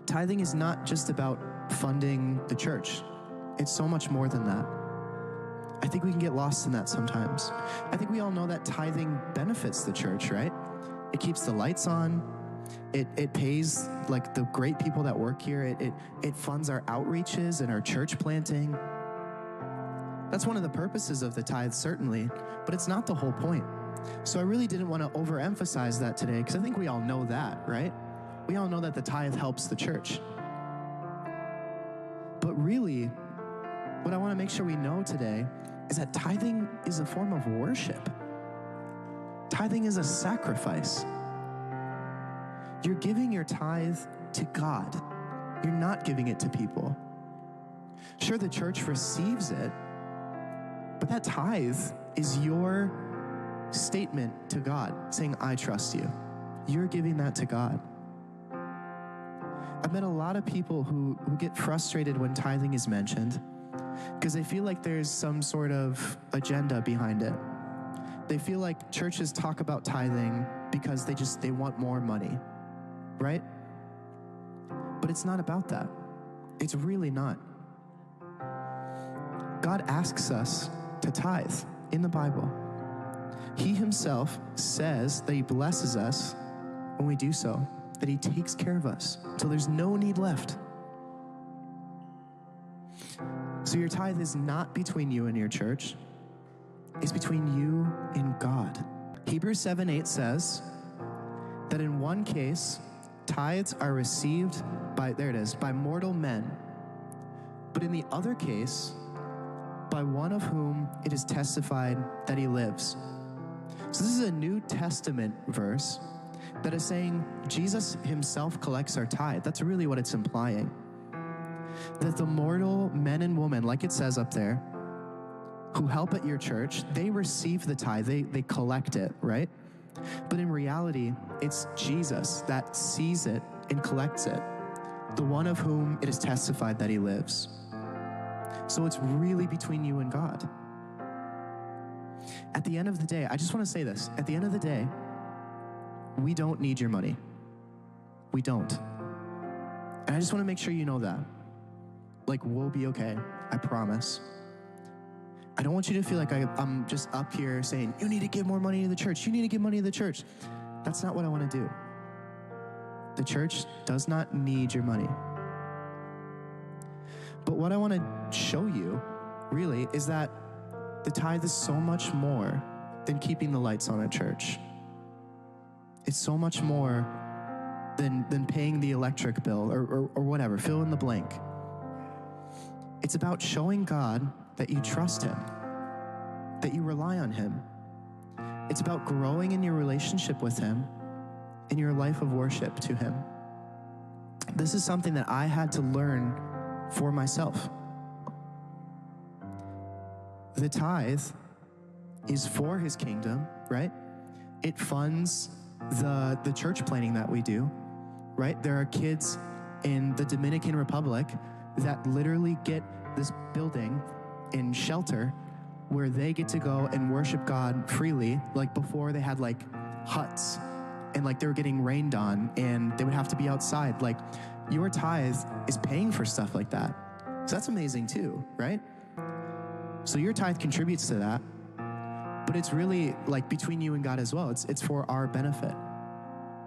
Tithing is not just about funding the church. It's so much more than that. I think we can get lost in that sometimes. I think we all know that tithing benefits the church, right? It keeps the lights on. It pays like the great people that work here. It funds our outreaches and our church planting. That's one of the purposes of the tithe, certainly, but it's not the whole point. So I really didn't want to overemphasize that today, because I think we all know that, right? We all know that the tithe helps the church. But really, what I want to make sure we know today is that tithing is a form of worship. Tithing is a sacrifice. You're giving your tithe to God. You're not giving it to people. Sure, the church receives it, but that tithe is your statement to God, saying, I trust you. You're giving that to God. I've met a lot of people who get frustrated when tithing is mentioned because they feel like there's some sort of agenda behind it. They feel like churches talk about tithing because they want more money, right? But it's not about that. It's really not. God asks us to tithe in the Bible. He himself says that he blesses us when we do so, that he takes care of us until there's no need left. So your tithe is not between you and your church. It's between you and God. Hebrews 7:8 says that in one case, tithes are received by mortal men, but in the other case, by one of whom it is testified that he lives. So this is a New Testament verse that is saying Jesus himself collects our tithe. That's really what it's implying. That the mortal men and women, like it says up there, who help at your church, they receive the tithe, they collect it, right? But in reality, it's Jesus that sees it and collects it, the one of whom it is testified that he lives. So it's really between you and God. At the end of the day, I just want to say this. At the end of the day, we don't need your money. We don't. And I just want to make sure you know that. Like, we'll be okay. I promise. I don't want you to feel like I'm just up here saying, you need to give more money to the church. You need to give money to the church. That's not what I want to do. The church does not need your money. But what I want to show you, really, is that the tithe is so much more than keeping the lights on at church. It's so much more than paying the electric bill or whatever, fill in the blank. It's about showing God that you trust him, that you rely on him. It's about growing in your relationship with him, in your life of worship to him. This is something that I had to learn for myself. The tithe is for his kingdom, right? It funds the church planting that we do, right? There are kids in the Dominican Republic that literally get this building in shelter where they get to go and worship God freely. Like before they had like huts and like they were getting rained on and they would have to be outside. Like your tithe is paying for stuff like that. So that's amazing too, right? So your tithe contributes to that, but it's really like between you and God as well. It's for our benefit.